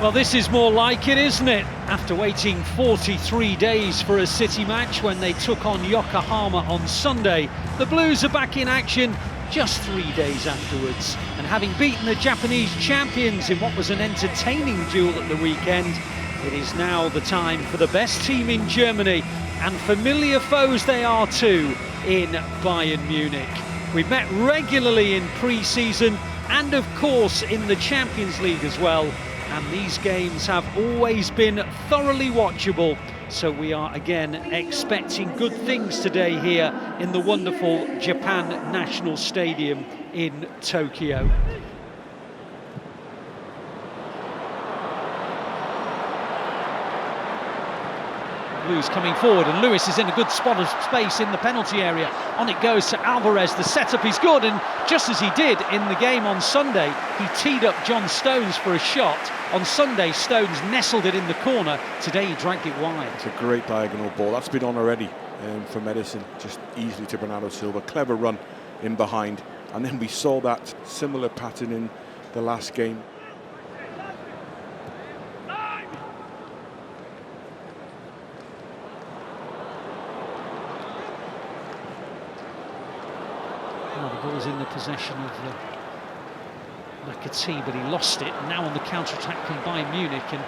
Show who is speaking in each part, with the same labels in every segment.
Speaker 1: Well, this is more like it, isn't it? After waiting 43 days for a City match when they took on Yokohama on Sunday, the Blues are back in action just 3 days afterwards. And having beaten the Japanese champions in what was an entertaining duel at the weekend, it is now the time for the best team in Germany, and familiar foes they are too, in Bayern Munich. We've met regularly in pre-season and of course in the Champions League as well. And these games have always been thoroughly watchable, so we are again expecting good things today here in the wonderful Japan National Stadium in Tokyo. Blues coming forward, and Lewis is in a good spot of space in the penalty area. On it goes to Alvarez. The setup is good, and just as he did in the game on Sunday, he teed up John Stones for a shot. On Sunday, Stones nestled it in the corner. Today, he dragged it wide.
Speaker 2: It's a great diagonal ball. That's been on already from Edison, just easily to Bernardo Silva. Clever run in behind, and then we saw that similar pattern in the last game.
Speaker 1: Well, the ball's in the possession of McAtee, but he lost it. Now on the counter-attack from Bayern Munich, and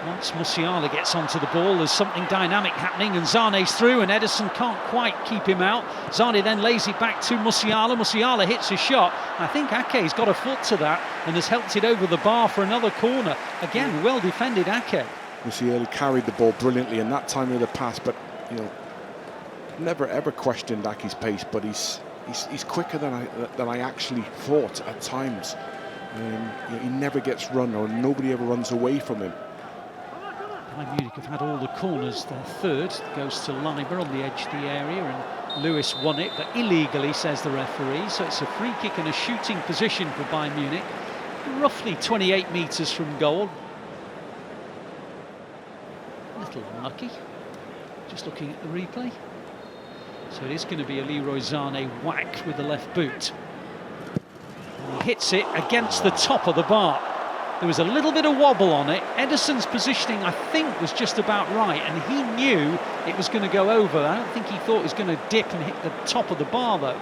Speaker 1: once Musiala gets onto the ball, there's something dynamic happening, and Zane's through, and Edison can't quite keep him out. Zane then lays it back to Musiala. Musiala hits a shot. I think Ake's got a foot to that and has helped it over the bar for another corner. Again, well defended Ake.
Speaker 2: Musiala carried the ball brilliantly in that time of the pass, but you know, never ever questioned Ake's pace, but he's quicker than I actually thought at times. You know, he never gets run, or nobody ever runs away from him.
Speaker 1: Bayern Munich have had all the corners. Their third goes to Leiber on the edge of the area, and Lewis won it, but illegally, says the referee. So it's a free kick and a shooting position for Bayern Munich, roughly 28 metres from goal. A little unlucky, just looking at the replay. So it is going to be a Leroy Sané whack with the left boot. And he hits it against the top of the bar. There was a little bit of wobble on it. Edison's positioning, I think, was just about right, and he knew it was going to go over. I don't think he thought it was going to dip and hit the top of the bar, though.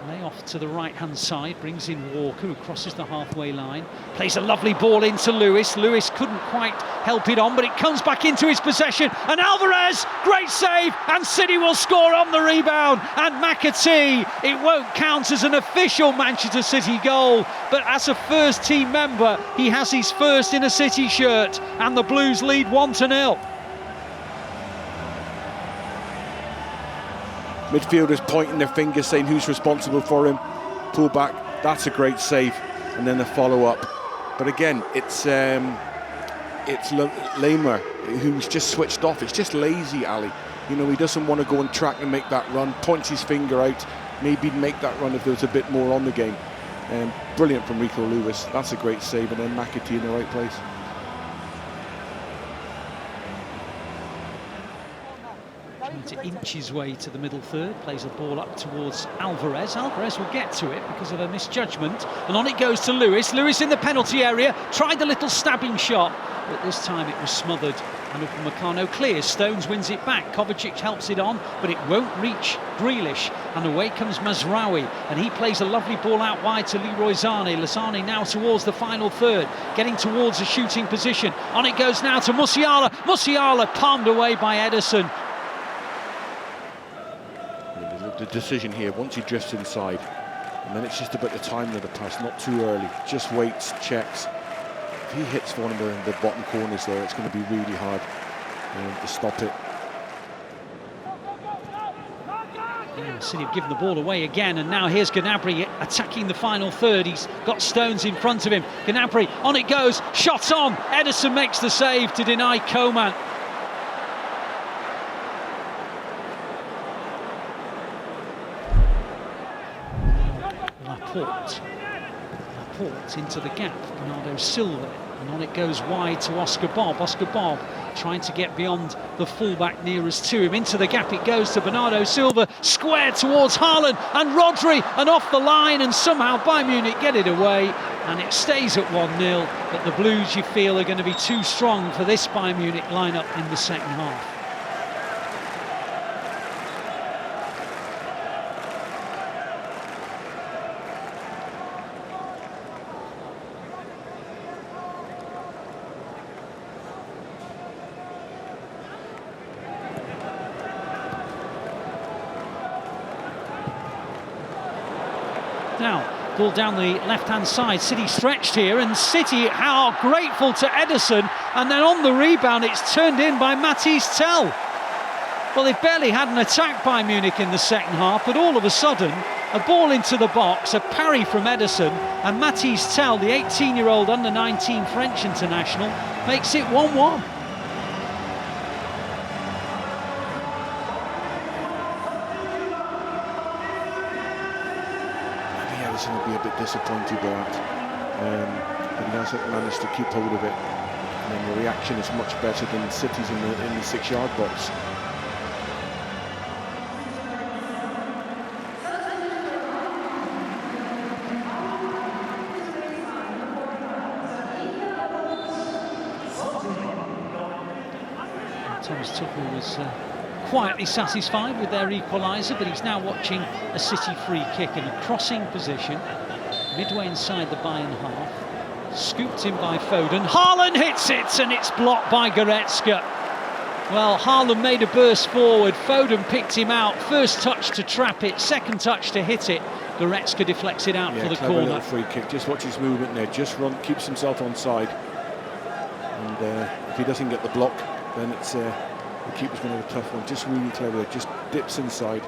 Speaker 1: Lay off to the right-hand side, brings in Walker, who crosses the halfway line. Plays a lovely ball into Lewis. Lewis couldn't quite help it on, but it comes back into his possession. And Alvarez, great save, and City will score on the rebound. And McAtee, it won't count as an official Manchester City goal, but as a first-team member, he has his first in a City shirt, and the Blues lead 1-0.
Speaker 2: Midfielders pointing their fingers, saying who's responsible for him. Pull back, that's a great save, and then the follow-up. But again, it's Lamer who's just switched off. It's just lazy, Ali. You know, he doesn't want to go on track and make that run. Points his finger out. Maybe make that run if there was a bit more on the game. Brilliant from Rico Lewis. That's a great save, and then McAtee in the right place.
Speaker 1: To inch his way to the middle third, plays the ball up towards Alvarez. Alvarez will get to it because of a misjudgment, and on it goes to Lewis. Lewis in the penalty area, tried a little stabbing shot, but this time it was smothered, and Upamecano clears. Stones wins it back. Kovacic helps it on, but it won't reach Grealish, and away comes Mazraoui, and he plays a lovely ball out wide to Leroy Sané. Sané now towards the final third, getting towards a shooting position. On it goes now to Musiala. Musiala palmed away by Edison.
Speaker 2: The decision here, once he drifts inside, and then it's just about the timing of the pass, not too early, just waits, checks. If he hits one of the bottom corners there, it's going to be really hard to stop it.
Speaker 1: Yeah, City have given the ball away again, and now here's Gnabry attacking the final third. He's got Stones in front of him. Gnabry, on it goes, shot on. Edison makes the save to deny Coman. Laporte Laporte into the gap, Bernardo Silva, and on it goes wide to Oscar Bob. Oscar Bob trying to get beyond the fullback nearest to him. Into the gap it goes to Bernardo Silva, square towards Haaland and Rodri, and off the line, and somehow Bayern Munich get it away, and it stays at 1-0. But the Blues, you feel, are going to be too strong for this Bayern Munich lineup in the second half. Now, ball down the left-hand side. City stretched here, and City are grateful to Ederson, and then on the rebound it's turned in by Mahrez. Well, they've barely had an attack by Munich in the second half, but all of a sudden a ball into the box, a parry from Ederson, and Mahrez, the 18-year-old under-19 French international, makes it 1-1.
Speaker 2: Will be a bit disappointed with that, but he hasn't managed to keep hold of it, and then the reaction is much better than City's in the 6-yard box.
Speaker 1: Thomas Tuchel was quietly satisfied with their equaliser, but he's now watching a City free kick in a crossing position, midway inside the Bayern half. Scooped in by Foden. Haaland hits it, and it's blocked by Goretzka. Well, Haaland made a burst forward. Foden picked him out. First touch to trap it, second touch to hit it. Goretzka deflects it out for the corner.
Speaker 2: Little free kick. Just watch his movement there. Just keeps himself onside. And if he doesn't get the block, then it's the keeper's going to have a tough one. Just really clever. Just dips inside.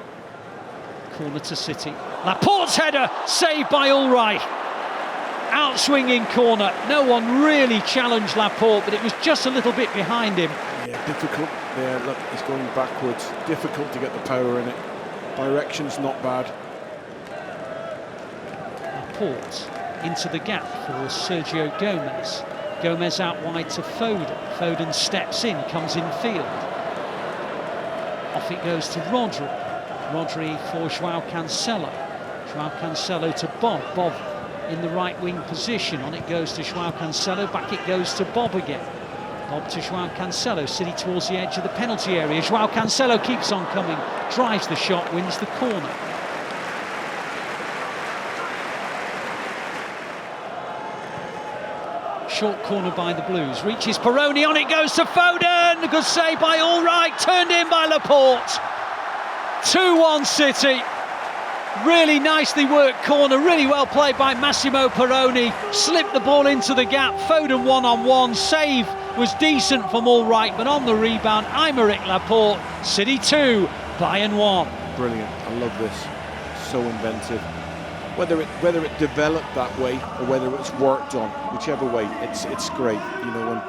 Speaker 1: Corner to City. Laporte's header, saved by Ulreich. Outswinging corner. No one really challenged Laporte, but it was just a little bit behind him.
Speaker 2: Yeah, difficult there. Look, he's going backwards. Difficult to get the power in it. Direction's not bad.
Speaker 1: Laporte into the gap for Sergio Gomez. Gomez out wide to Foden. Foden steps in, comes in field. Off it goes to Rodri. Rodri for João Cancelo. João Cancelo to Bob. Bob in the right wing position. On it goes to João Cancelo. Back it goes to Bob again. Bob to João Cancelo. City towards the edge of the penalty area. João Cancelo keeps on coming. Drives the shot, wins the corner. Short corner by the Blues, reaches Peroni, on it goes to Foden, good save by Ulreich, turned in by Laporte. 2-1 City, really nicely worked corner, really well played by Massimo Peroni, slipped the ball into the gap, Foden one-on-one, save was decent from Ulreich, but on the rebound, Aymeric Laporte, City 2, Bayern 1.
Speaker 2: Brilliant, I love this, so inventive. Whether it developed that way or whether it's worked on, whichever way, it's great. You know, when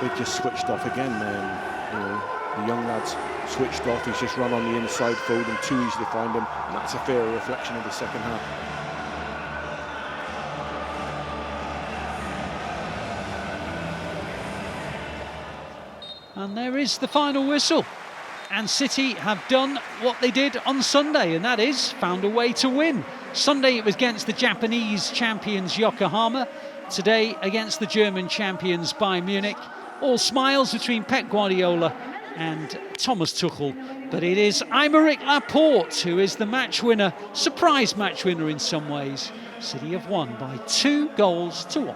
Speaker 2: they've just switched off again, you know, the young lads switched off. He's just run on the inside, Foden, too easy to find him, and that's a fair reflection of the second half.
Speaker 1: And there is the final whistle. And City have done what they did on Sunday, and that is found a way to win. Sunday it was against the Japanese champions Yokohama. Today against the German champions Bayern Munich. All smiles between Pep Guardiola and Thomas Tuchel. But it is Aymeric Laporte who is the match winner, surprise match winner in some ways. City have won by 2-1.